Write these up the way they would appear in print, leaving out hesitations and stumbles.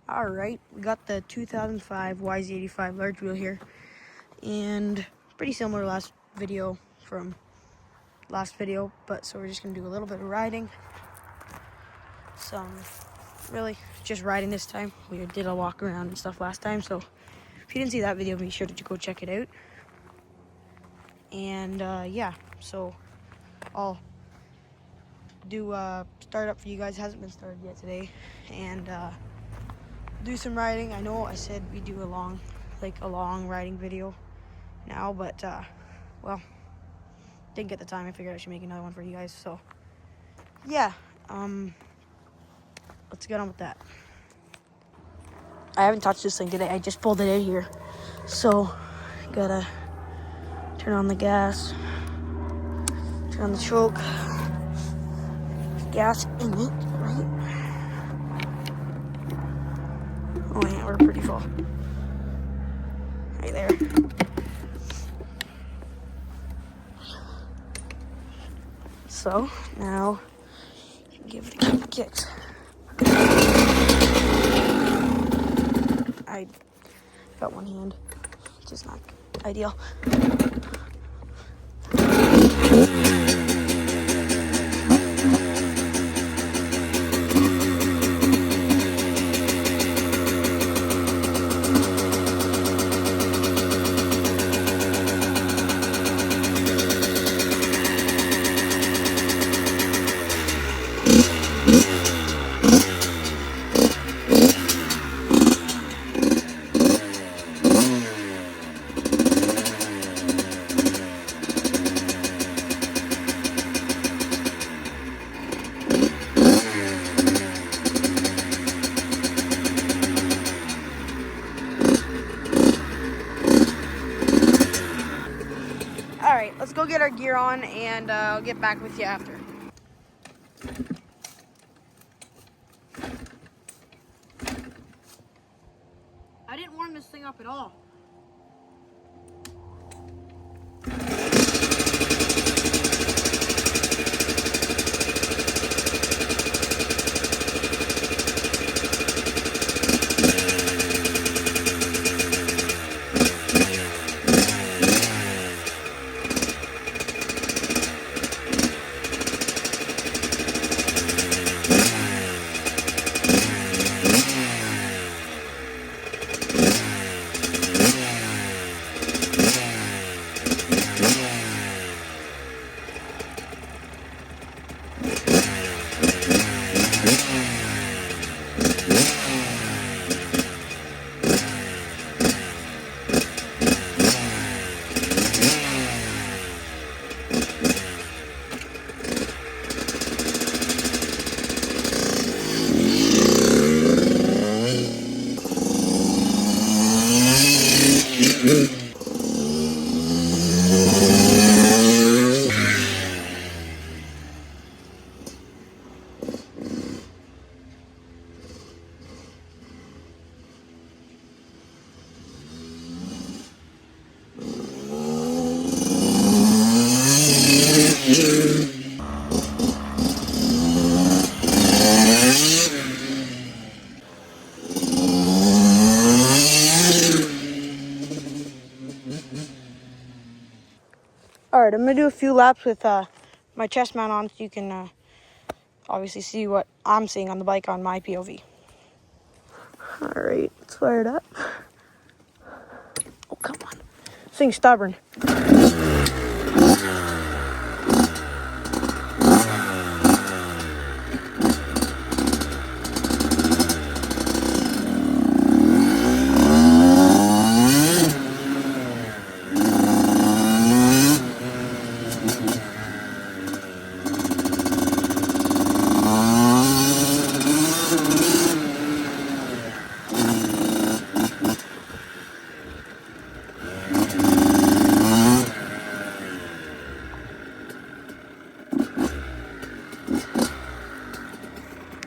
Alright, we got the 2005 YZ85 large wheel here, and pretty similar to last video, but so we're just gonna do a little bit of riding. Really just riding this time. We did a walk around and stuff last time, so if you didn't see that video, be sure to go check it out. And yeah, so I'll do startup for you guys. It hasn't been started yet today, and do some riding. I know I said we do a long riding video now, but well, didn't get the time. I figured I should make another one for you guys. So yeah, let's get on with that. I haven't touched this thing today. I just pulled it out here, so gotta turn on the gas, turn on the choke, gas in it, right? Oh yeah, we're pretty full. Right there. So now give it a couple kicks. I got one hand, which is not ideal. Alright, let's go get our gear on, and I'll get back with you after. I didn't warm this thing up at all. Alright, I'm going to do a few laps with my chest mount on, so you can obviously see what I'm seeing on the bike on my POV. Alright, let's fire it up. Oh, come on. This thing's stubborn.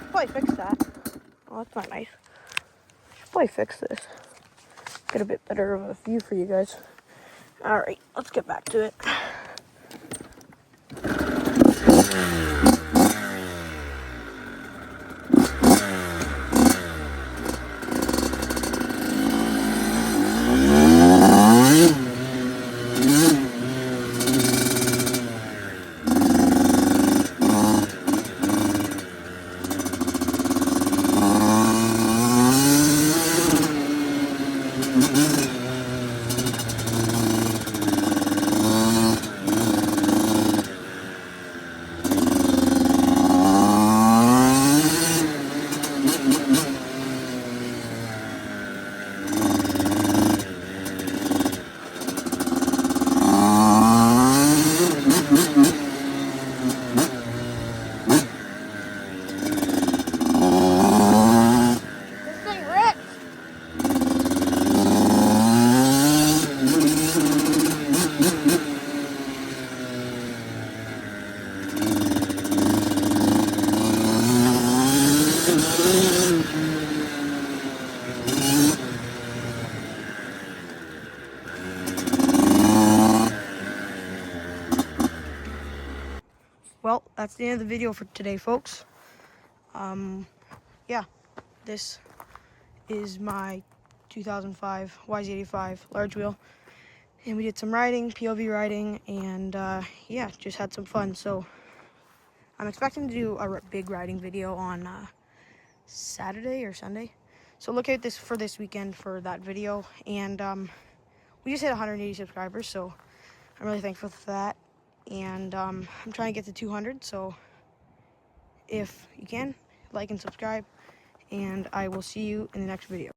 Probably fix that. Oh, that's not nice. Should probably fix this. Get a bit better of a view for you guys. Alright, let's get back to it. that's the end of the video for today, folks. Yeah, this is my 2005 YZ85 large wheel, and we did some riding, POV riding, and yeah, just had some fun. So I'm expecting to do a big riding video on Saturday or Sunday. So look at this for this weekend for that video. And we just hit 180 subscribers, so I'm really thankful for that. And I'm trying to get to 200, so if you can, like and subscribe, and I will see you in the next video.